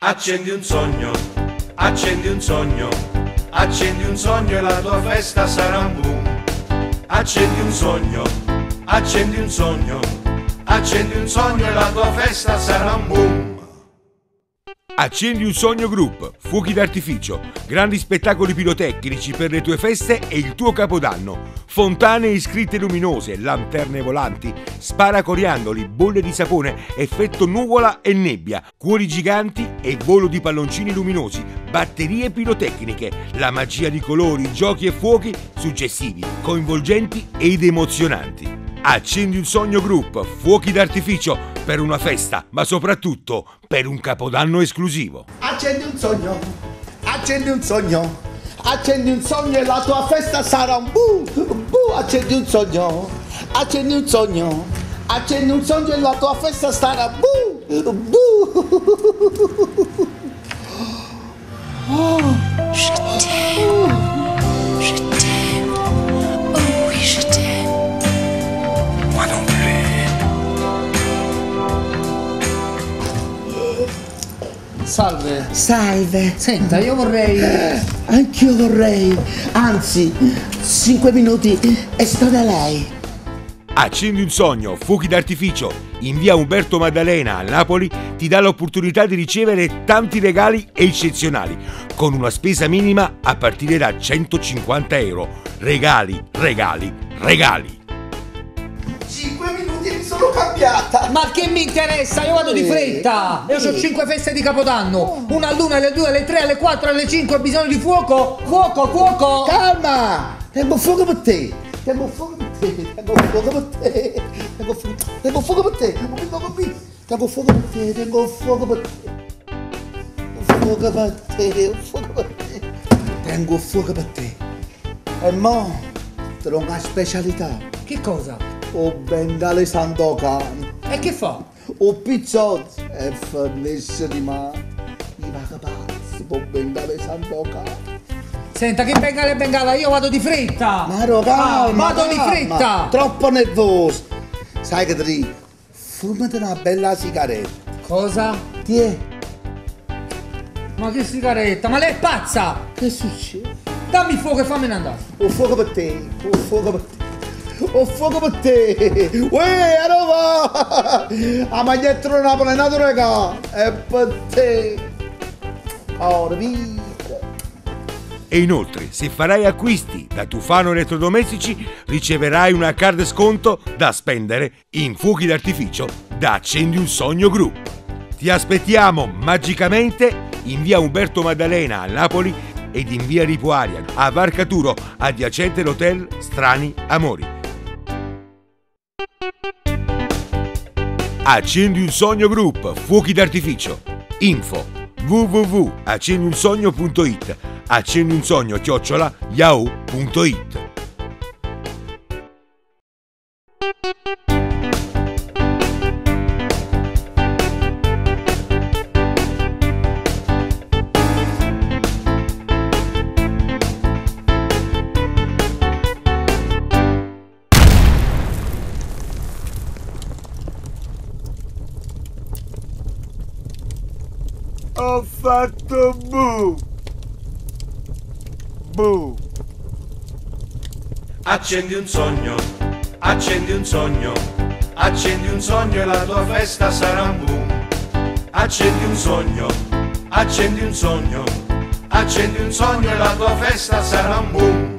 Accendi un sogno, accendi un sogno, accendi un sogno e la tua festa sarà un boom. Accendi un sogno, accendi un sogno, accendi un sogno e la tua festa sarà un boom. Accendi un sogno Group, fuochi d'artificio, grandi spettacoli pirotecnici per le tue feste e il tuo capodanno, fontane e scritte luminose, lanterne volanti, sparacoriandoli, bolle di sapone, effetto nuvola e nebbia, cuori giganti e volo di palloncini luminosi, batterie pirotecniche, la magia di colori, giochi e fuochi suggestivi, coinvolgenti ed emozionanti. Accendi un sogno Group, fuochi d'artificio per una festa, ma soprattutto per un capodanno esclusivo. Accendi un sogno, accendi un sogno, accendi un sogno e la tua festa sarà un bu. Accendi un sogno, accendi un sogno, accendi un sogno e la tua festa sarà bu. Oh. Je t'aime, oh oui je t'aime. Moi non plus. Salve. Salve. Senta, io vorrei... Anch'io vorrei. Anzi, 5 minuti e sto da lei. Accendi un sogno, fuochi d'artificio, in via Umberto Maddalena a Napoli ti dà l'opportunità di ricevere tanti regali eccezionali, con una spesa minima a partire da 150 euro. Regali, regali, regali. 5 minuti e mi sono cambiata. Ma che mi interessa? Io vado di fretta! Io ho 5 feste di Capodanno! Una all'1, alle 2, alle 3, alle 4, alle 5, ho bisogno di fuoco! Fuoco, fuoco! Calma! Tengo fuoco per te. Tengo fuoco per te. Tengo fuoco per te. Tengo fuoco per te. Tengo fuoco per te. Tengo fuoco per te. Fuoco per te. Fuoco per te. Tengo fuoco per te. E mo te lo una specialità. Che cosa? O bengale Sandokan. E che fa? O pizzot. E fornisce di ma. I vagabazzi. O bengale Sandokan. Senta, che bengala, io vado di fretta! Maro, calma, vado di fretta! Troppo nervoso. Sai che ti dico? Fumati una bella sigaretta. Cosa? Tiè. Ma che sigaretta? Ma lei è pazza! Che succede? Dammi fuoco e fammene andare! Ho fuoco per te. Ho fuoco per te. Ho fuoco per te. Uè, a Roma! A maglietta di Napoli, nato regà. È per te. Ora, via. E inoltre, se farai acquisti da Tufano Elettrodomestici, riceverai una card sconto da spendere in fuochi d'artificio da Accendi un Sogno Group. Ti aspettiamo magicamente in via Umberto Maddalena a Napoli ed in via Ripuaria a Varcaturo, adiacente l'hotel Strani Amori. Accendi un Sogno Group, fuochi d'artificio. Info www.accendiunsogno.it. Accendi un sogno @yahoo.it. Ho fatto bu. Bu. Accendi un sogno, accendi un sogno, accendi un sogno e la tua festa sarà un boom. Accendi un sogno, accendi un sogno, accendi un sogno e la tua festa sarà un boom.